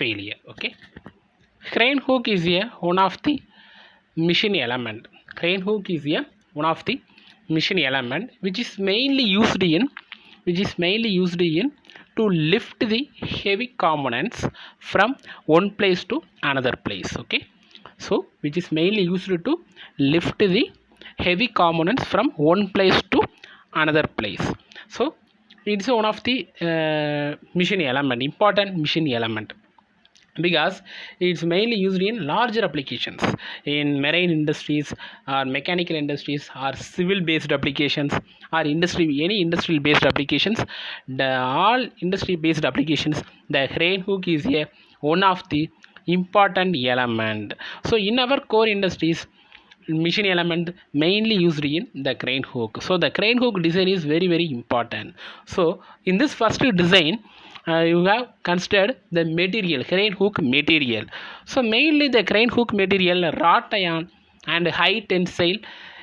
failure. Okay, crane hook is a one of the machine element. Crane hook is a one of the machine element which is mainly used in to lift the heavy components from one place to another place. Okay, so which is mainly used to lift the heavy components from one place to another place. So it's one of the machine element, important machine element, because it's mainly used in larger applications in marine industries or mechanical industries or civil based applications or industry, any industrial based applications. The all industry based applications, the crane hook is a one of the important element. So in our core industries, machine element mainly used in the crane hook. So the crane hook design is very very important. So in this first design, you have considered the material, crane hook material. So mainly the crane hook material, wrought iron and high tensile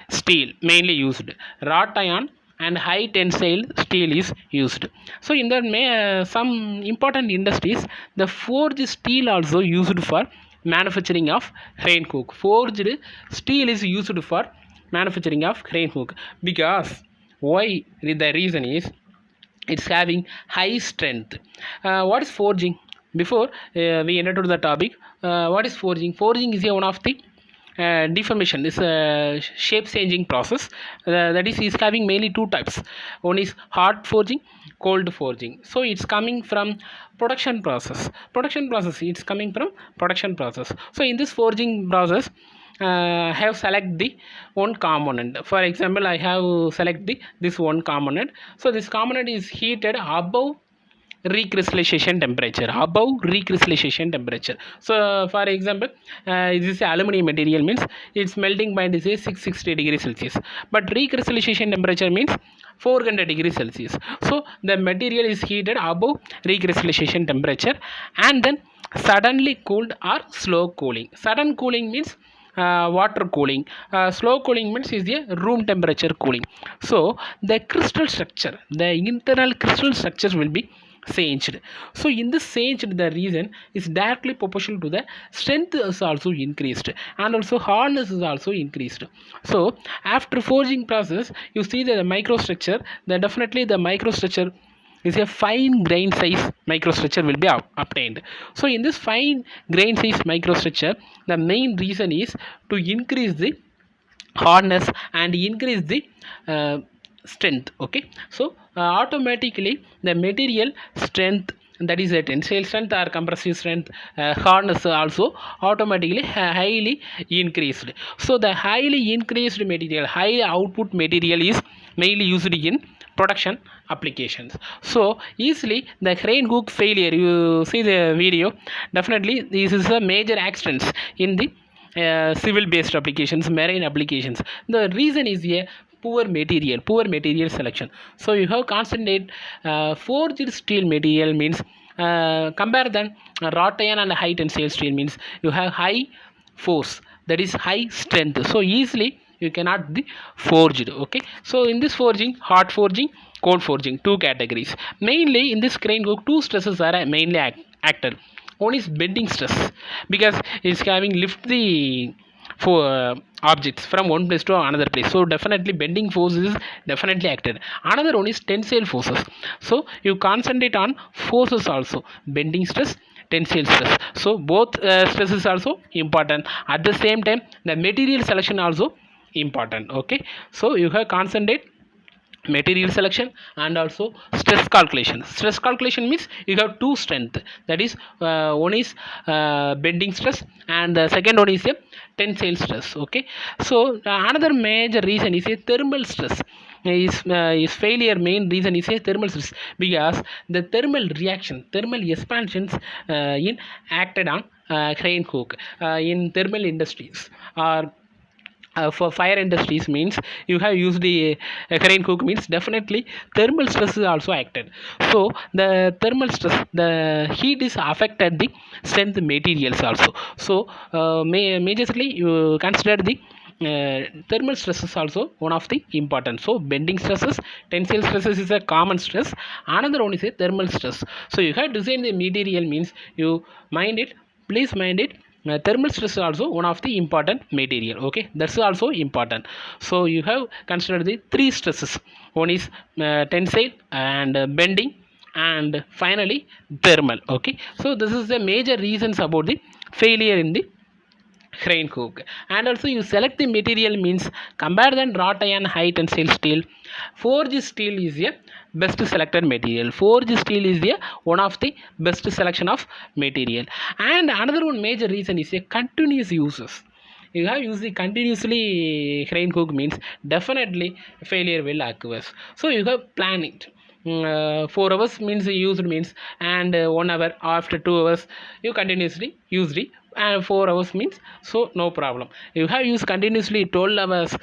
steel mainly used. Wrought iron and high tensile steel is used. So in the some important industries, the forged steel also used for manufacturing of crane hook. Forged steel is used for manufacturing of crane hook, because why? The reason is it's having high strength. What is forging? Before we enter to the topic, what is forging? Forging is one of the deformation, is a shape changing process. That is having mainly two types. One is hot forging, cold forging. So it's coming from production process. It's coming from production process. So in this forging process, have select the one component. For example, I have select this one component. So this component is heated above recrystallization temperature. So for example, this is aluminum material, means its melting point is 660 degrees Celsius, but recrystallization temperature means 400 degrees Celsius. So the material is heated above recrystallization temperature and then suddenly cooled or slow cooling. Sudden cooling means water cooling. Slow cooling means is the room temperature cooling. So the crystal structure, the internal crystal structures will be changed. So in this changed, the reason is directly proportional to the strength is also increased and also hardness is also increased. So after forging process, you see the microstructure, then definitely the microstructure is a fine grain size microstructure will be obtained. So in this fine grain size microstructure, the main reason is to increase the hardness and increase the strength. Okay, so automatically the material strength, that is a tensile strength or compressive strength, hardness also automatically highly increased. So the highly increased material, high output material is mainly used in production applications. So easily the crane hook failure, you see the video, definitely this is a major accidents in the civil based applications, marine applications. The reason is a poor material selection. So you have concentrate forged steel material means compare than wrought iron and high tensile steel means you have high force, that is high strength. So easily you cannot be forged. Okay, so in this forging, hot forging, cold forging, two categories. Mainly in this crane hook, two stresses are mainly acted. One is bending stress, because it's having lift the for objects from one place to another place. So definitely bending force is definitely acted. Another one is tensile forces. So you concentrate on forces also, bending stress, tensile stress. So both stresses also important. At the same time, the material selection also important. Okay, so you have concentrate material selection and also stress calculation. Stress calculation means you have two strength, that is one is bending stress and the second one is a tensile stress. Okay, so another major reason is a thermal stress. Is failure main reason is a thermal stress, because the thermal reaction, thermal expansions in acted on crane hook in thermal industries or for fire industries means you have used the crane hook means definitely thermal stress is also acted. So the thermal stress, the heat is affected the strength materials also. So majorly you consider the thermal stress is also one of the important. So bending stresses, tensile stresses is a common stress. Another one is a thermal stress. So you have designed the material means you mind it. Please mind it. Thermal stress is also one of the important material. Okay, that's also important. So you have considered the three stresses. One is tensile and bending, and finally thermal. Okay, so this is the major reasons about the failure in the crane hook. And also you select the material means compare than wrought iron high tensile steel. Forged steel is a best selected material. Forged steel is the one of the best selection of material. And another one major reason is a continuous uses. You have used the continuously crane hook means definitely failure will occur. So you have plan it. 4 hours means used means, and 1 hour after 2 hours you continuously used it, and 4 hours means, so no problem. You have used continuously 12 hours,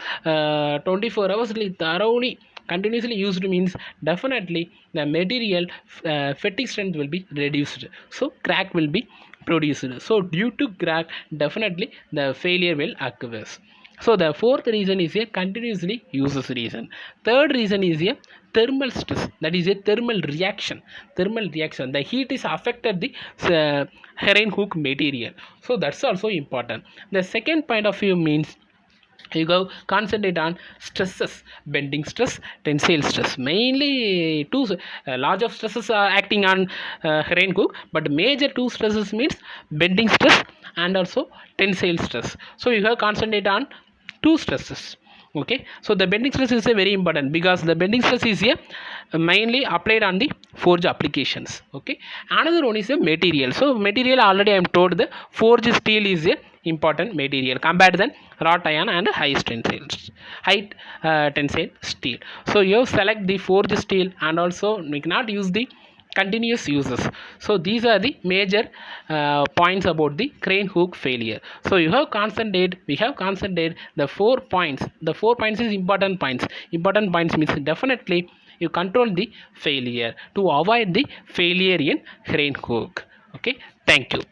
24 hours thoroughly continuously used means definitely the material fatigue strength will be reduced, so crack will be produced. So due to crack definitely the failure will occur. So the fourth reason is a continuously uses reason. Third reason is a thermal stress, that is a thermal reaction. Thermal reaction, the heat is affected the herring hook material, so that's also important. The second point of view means you go concentrate on stresses: bending stress, tensile stress. Mainly two large of stresses are acting on herring hook, but major two stresses means bending stress and also tensile stress. So you have concentrate on two stresses. Okay, so the bending stress is a very important, because the bending stress is a mainly applied on the forge applications. Okay, another one is a material. So material already I am told the forged steel is a important material compared to wrought iron and high tensile steel. So you select the forged steel, and also we cannot use the continuous uses. So these are the major points about the crane hook failure. So you have concentrate, we have concentrated the 4 points. The 4 points is important points. Important points means definitely you control the failure to avoid the failure in crane hook. Okay, thank you.